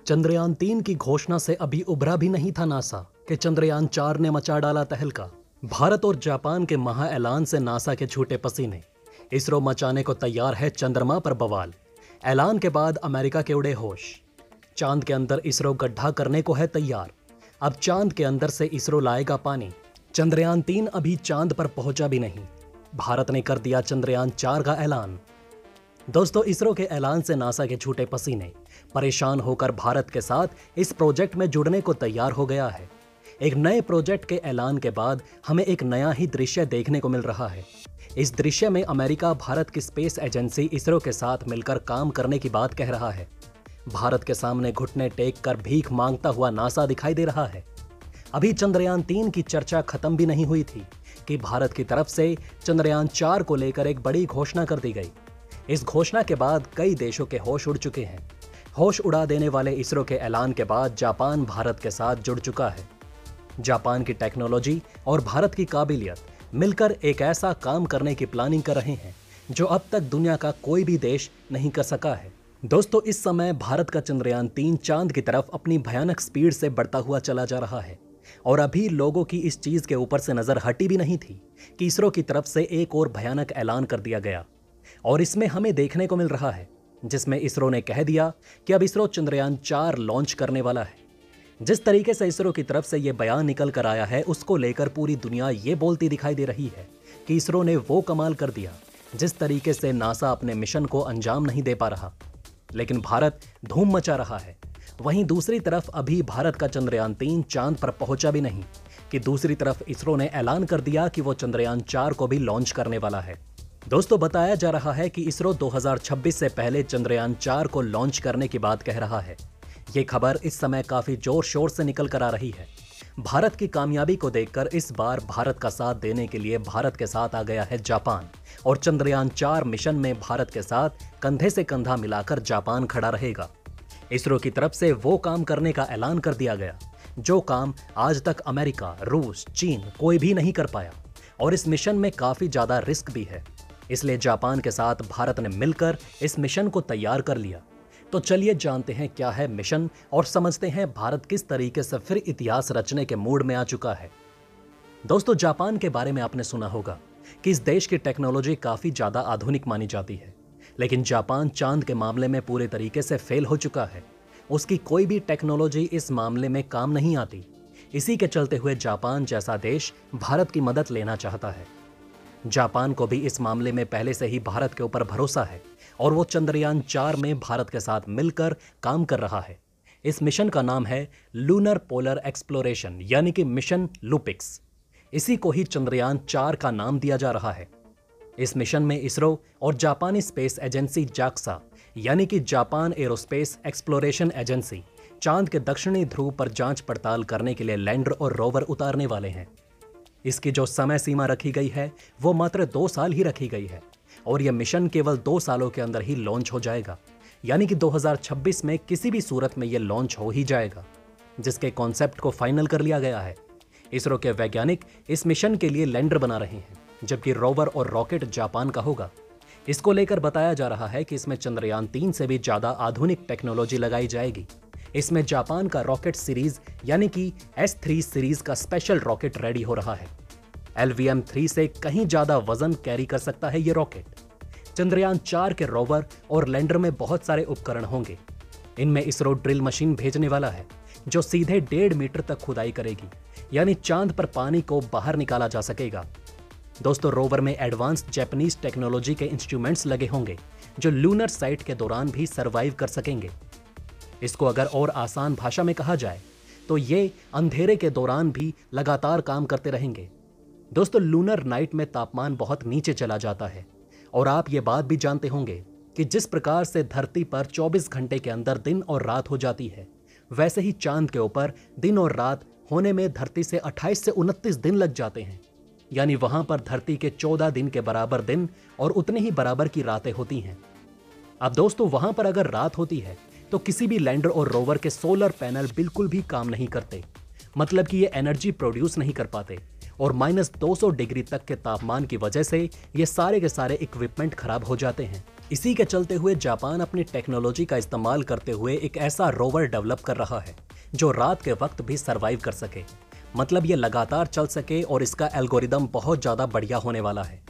चंद्रयान 3 की घोषणा से अभी उभरा भी नहीं था नासा कि चंद्रयान 4 ने मचा डाला तहलका। भारत और जापान के महा ऐलान से नासा के छूटे पसीने। इसरो मचाने को तैयार है चंद्रमा पर बवाल। ऐलान के बाद अमेरिका के उड़े होश। चांद के अंदर इसरो गड्ढा करने को है तैयार। अब चांद के अंदर से इसरो लाएगा पानी। चंद्रयान 3 अभी चांद पर पहुंचा भी नहीं, भारत ने कर दिया चंद्रयान 4 का ऐलान। दोस्तों, इसरो के ऐलान से नासा के छूटे पसीने। परेशान होकर भारत के साथ इस प्रोजेक्ट में जुड़ने को तैयार हो गया है। एक नए प्रोजेक्ट के ऐलान के बाद हमें एक नया ही दृश्य देखने को मिल रहा है। इस दृश्य में अमेरिका भारत की स्पेस एजेंसी इसरो के साथ मिलकर काम करने की बात कह रहा है। भारत के सामने घुटने टेक कर भीख मांगता हुआ नासा दिखाई दे रहा है। अभी चंद्रयान 3 की चर्चा खत्म भी नहीं हुई थी कि भारत की तरफ से चंद्रयान 4 को लेकर एक बड़ी घोषणा कर दी गई। इस घोषणा के बाद कई देशों के होश उड़ चुके हैं। होश उड़ा देने वाले इसरो के ऐलान के बाद जापान भारत के साथ जुड़ चुका है। जापान की टेक्नोलॉजी और भारत की काबिलियत मिलकर एक ऐसा काम करने की प्लानिंग कर रहे हैं जो अब तक दुनिया का कोई भी देश नहीं कर सका है। दोस्तों, इस समय भारत का चंद्रयान 3 चांद की तरफ अपनी भयानक स्पीड से बढ़ता हुआ चला जा रहा है और अभी लोगों की इस चीज के ऊपर से नजर हटी भी नहीं थी कि इसरो की तरफ से एक और भयानक ऐलान कर दिया गया। और इसमें हमें देखने को मिल रहा है जिसमें इसरो ने कह दिया कि अब इसरो चंद्रयान 4 लॉन्च करने वाला है। जिस तरीके से इसरो की तरफ से यह बयान निकल कर आया है उसको लेकर पूरी दुनिया ये बोलती दिखाई दे रही है कि इसरो ने वो कमाल कर दिया जिस तरीके से नासा अपने मिशन को अंजाम नहीं दे पा रहा, लेकिन भारत धूम मचा रहा है। वहीं दूसरी तरफ अभी भारत का चंद्रयान 3 चांद पर पहुंचा भी नहीं कि दूसरी तरफ इसरो ने ऐलान कर दिया कि वो चंद्रयान 4 को भी लॉन्च करने वाला है। दोस्तों, बताया जा रहा है कि इसरो 2026 से पहले चंद्रयान 4 को लॉन्च करने की बात कह रहा है। ये खबर इस समय काफी जोर शोर से निकल कर आ रही है। भारत की कामयाबी को देखकर इस बार भारत का साथ देने के लिए भारत के साथ आ गया है जापान और चंद्रयान 4 मिशन में भारत के साथ कंधे से कंधा मिलाकर जापान खड़ा रहेगा। इसरो की तरफ से वो काम करने का ऐलान कर दिया गया जो काम आज तक अमेरिका, रूस, चीन कोई भी नहीं कर पाया और इस मिशन में काफी ज्यादा रिस्क भी है। इसलिए जापान के साथ भारत ने मिलकर इस मिशन को तैयार कर लिया। तो चलिए जानते हैं क्या है मिशन और समझते हैं भारत किस तरीके से फिर इतिहास रचने के मूड में आ चुका है। दोस्तों, जापान के बारे में आपने सुना होगा कि इस देश की टेक्नोलॉजी काफी ज्यादा आधुनिक मानी जाती है, लेकिन जापान चांद के मामले में पूरे तरीके से फेल हो चुका है। उसकी कोई भी टेक्नोलॉजी इस मामले में काम नहीं आती। इसी के चलते हुए जापान जैसा देश भारत की मदद लेना चाहता है। जापान को भी इस मामले में पहले से ही भारत के ऊपर भरोसा है और वो चंद्रयान 4 में भारत के साथ मिलकर काम कर रहा है। इस मिशन का नाम है लूनर पोलर एक्सप्लोरेशन यानी कि मिशन लुपिक्स। इसी को ही चंद्रयान 4 का नाम दिया जा रहा है। इस मिशन में इसरो और जापानी स्पेस एजेंसी जाक्सा यानी कि जापान एरोस्पेस एक्सप्लोरेशन एजेंसी चांद के दक्षिणी ध्रुव पर जांच पड़ताल करने के लिए लैंडर और रोवर उतारने वाले हैं। इसकी जो समय सीमा रखी गई है वो मात्र 2 साल ही रखी गई है और यह मिशन केवल 2 सालों के अंदर ही लॉन्च हो जाएगा, यानी कि 2026 में किसी भी सूरत में यह लॉन्च हो ही जाएगा, जिसके कॉन्सेप्ट को फाइनल कर लिया गया है। इसरो के वैज्ञानिक इस मिशन के लिए लैंडर बना रहे हैं, जबकि रोवर और रॉकेट जापान का होगा। इसको लेकर बताया जा रहा है कि इसमें चंद्रयान 3 से भी ज्यादा आधुनिक टेक्नोलॉजी लगाई जाएगी। इसमें जापान का रॉकेट सीरीज यानी कि S3 सीरीज का स्पेशल रॉकेट रेडी हो रहा है। LVM-3 से कहीं ज्यादा वजन कैरी कर सकता है ये रॉकेट। चंद्रयान 4 के रोवर और लैंडर में बहुत सारे उपकरण होंगे। इनमें इसरो ड्रिल मशीन भेजने वाला है जो सीधे 1.5 मीटर तक खुदाई करेगी, यानी चांद पर पानी को बाहर निकाला जा सकेगा। दोस्तों, रोवर में एडवांस जापानीज टेक्नोलॉजी के इंस्ट्रूमेंट्स लगे होंगे जो लूनर साइट के दौरान भी सर्वाइव कर सकेंगे। इसको अगर और आसान भाषा में कहा जाए तो ये अंधेरे के दौरान भी लगातार काम करते रहेंगे। दोस्तों, लूनर नाइट में तापमान बहुत नीचे चला जाता है और आप ये बात भी जानते होंगे कि जिस प्रकार से धरती पर 24 घंटे के अंदर दिन और रात हो जाती है, वैसे ही चांद के ऊपर दिन और रात होने में धरती से 28 से 29 दिन लग जाते हैं। यानी वहां पर धरती के 14 दिन के बराबर दिन और उतने ही बराबर की रातें होती हैं। अब दोस्तों, वहां पर अगर रात होती है तो किसी भी लैंडर और रोवर के सोलर पैनल बिल्कुल भी काम नहीं करते, मतलब कि ये एनर्जी प्रोड्यूस नहीं कर पाते और -200 डिग्री तक के तापमान की वजह से ये सारे के सारे इक्विपमेंट खराब हो जाते हैं। इसी के चलते हुए जापान अपनी टेक्नोलॉजी का इस्तेमाल करते हुए एक ऐसा रोवर डेवलप कर रहा है जो रात के वक्त भी सरवाइव कर सके, मतलब ये लगातार चल सके, और इसका एल्गोरिदम बहुत ज़्यादा बढ़िया होने वाला है।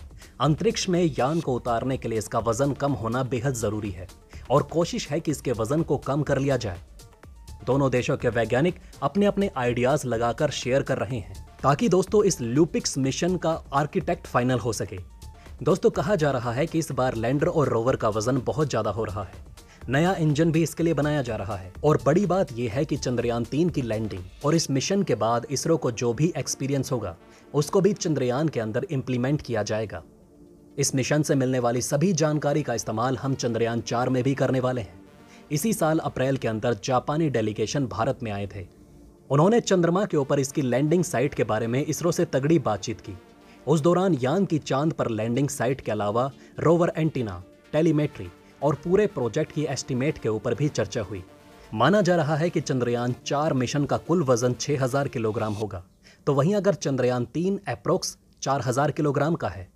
अंतरिक्ष में यान को उतारने के लिए इसका वजन कम होना बेहद ज़रूरी है और कोशिश है कि इसके वजन को कम कर लिया जाए। दोनों देशों के वैज्ञानिक अपने अपने आइडियाज़ लगाकर शेयर कर रहे हैं ताकि दोस्तों इस ल्यूपिक्स मिशन का आर्किटेक्ट फाइनल हो सके। दोस्तों कहा जा रहा है कि इस बार लैंडर और रोवर का वजन बहुत ज़्यादा हो रहा है। नया इंजन भी इसके लिए बनाया जा रहा है और बड़ी बात यह है कि चंद्रयान 3 की लैंडिंग और इस मिशन के बाद इसरो को जो भी एक्सपीरियंस होगा उसको भी चंद्रयान के अंदर इंप्लीमेंट किया जाएगा। इस मिशन से मिलने वाली सभी जानकारी का इस्तेमाल हम चंद्रयान 4 में भी करने वाले हैं। इसी साल अप्रैल के अंदर जापानी डेलीगेशन भारत में आए थे। उन्होंने चंद्रमा के ऊपर इसकी लैंडिंग साइट के बारे में इसरो से तगड़ी बातचीत की। उस दौरान यान की चांद पर लैंडिंग साइट के अलावा रोवर एंटीना, टेलीमेट्री और पूरे प्रोजेक्ट की एस्टीमेट के ऊपर भी चर्चा हुई। माना जा रहा है कि चंद्रयान 4 मिशन का कुल वजन 6000 किलोग्राम होगा, तो वहीं अगर चंद्रयान 3 अप्रोक्स 4000 किलोग्राम का है।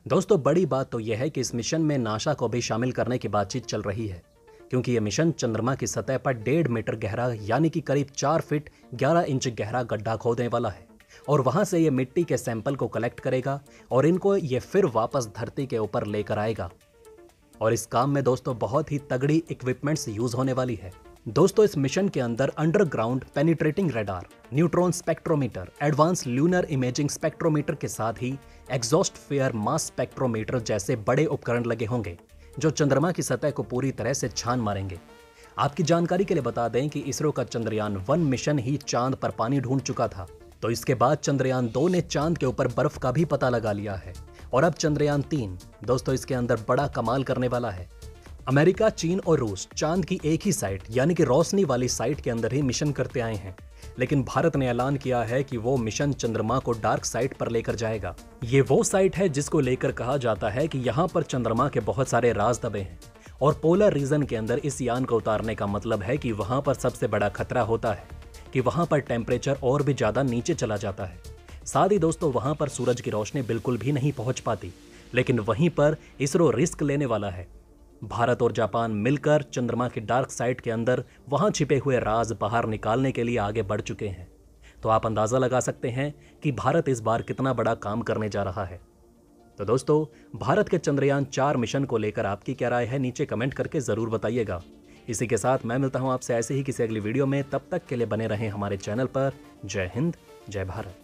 दोस्तों बड़ी बात तो यह है कि इस मिशन में नासा को भी शामिल करने की बातचीत चल रही है, क्योंकि यह मिशन चंद्रमा की सतह पर 1.5 मीटर गहरा यानी कि करीब 4 फीट 11 इंच गहरा गड्ढा खोदने वाला है और वहां से ये मिट्टी के सैंपल को कलेक्ट करेगा और इनको ये फिर वापस धरती के ऊपर लेकर आएगा। और इस काम में दोस्तों बहुत ही तगड़ी इक्विपमेंट्स यूज होने वाली है। दोस्तों इस मिशन के अंदर underground penetrating radar, neutron spectrometer, advance lunar imaging spectrometer के साथ ही एग्जॉस्ट फेयर मास स्पेक्ट्रोमीटर जैसे बड़े उपकरण लगे होंगे जो चंद्रमा की सतह को पूरी तरह से छान मारेंगे। आपकी जानकारी के लिए बता दें कि इसरो का चंद्रयान 1 मिशन ही चांद पर पानी ढूंढ चुका था, तो इसके बाद चंद्रयान 2 ने चांद के ऊपर बर्फ का भी पता लगा लिया है और अब चंद्रयान 3 दोस्तों इसके अंदर बड़ा कमाल करने वाला है। अमेरिका, चीन और रूस चांद की एक ही साइट यानी कि रोशनी वाली साइट के अंदर ही मिशन करते आए हैं, लेकिन भारत ने ऐलान किया है कि वो मिशन चंद्रमा को डार्क साइट पर लेकर जाएगा। ये वो साइट है जिसको लेकर कहा जाता है कि यहाँ पर चंद्रमा के बहुत सारे राज दबे हैं और पोलर रीजन के अंदर इस यान को उतारने का मतलब है कि वहां पर सबसे बड़ा खतरा होता है कि वहां पर टेम्परेचर और भी ज्यादा नीचे चला जाता है। साथ ही दोस्तों वहां पर सूरज की रोशनी बिल्कुल भी नहीं पहुंच पाती, लेकिन वहीं पर इसरो रिस्क लेने वाला है। भारत और जापान मिलकर चंद्रमा की डार्क साइट के अंदर वहां छिपे हुए राज बाहर निकालने के लिए आगे बढ़ चुके हैं। तो आप अंदाजा लगा सकते हैं कि भारत इस बार कितना बड़ा काम करने जा रहा है। तो दोस्तों भारत के चंद्रयान 4 मिशन को लेकर आपकी क्या राय है, नीचे कमेंट करके जरूर बताइएगा। इसी के साथ मैं मिलता हूं आपसे ऐसे ही किसी अगली वीडियो में। तब तक के लिए बने रहें हमारे चैनल पर। जय हिंद, जय भारत।